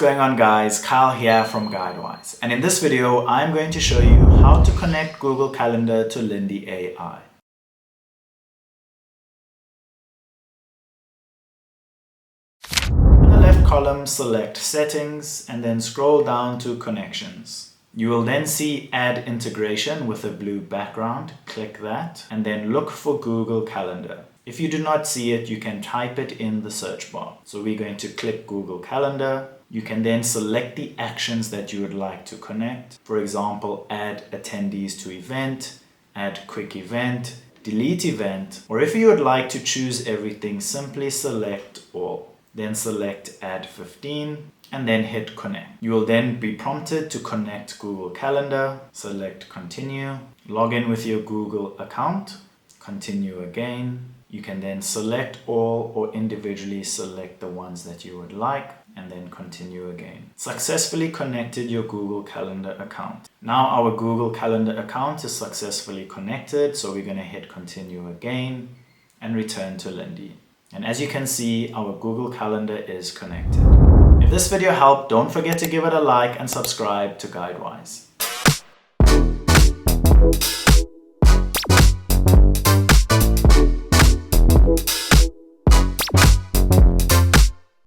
going on, guys? Kyle here from GuideWise, and in this video I'm going to show you how to connect Google Calendar to Lindy AI. In the left column, select Settings and then scroll down to Connections. You will then see Add Integration with a blue background. Click that and then look for Google Calendar. If you do not see it, you can type it in the search bar. So we're going to click Google Calendar. You can then select the actions that you would like to connect. For example, add attendees to event, add quick event, delete event, or if you would like to choose everything, simply select all. Then select add 15 and then hit connect. You will then be prompted to connect Google Calendar. Select continue, log in with your Google account, continue again. You can then select all or individually select the ones that you would like and then continue again. Successfully connected your Google Calendar account. Now our Google Calendar account is successfully connected, so we're going to hit continue again and return to Lindy. And as you can see, our Google Calendar is connected. If this video helped, don't forget to give it a like and subscribe to GuideWise.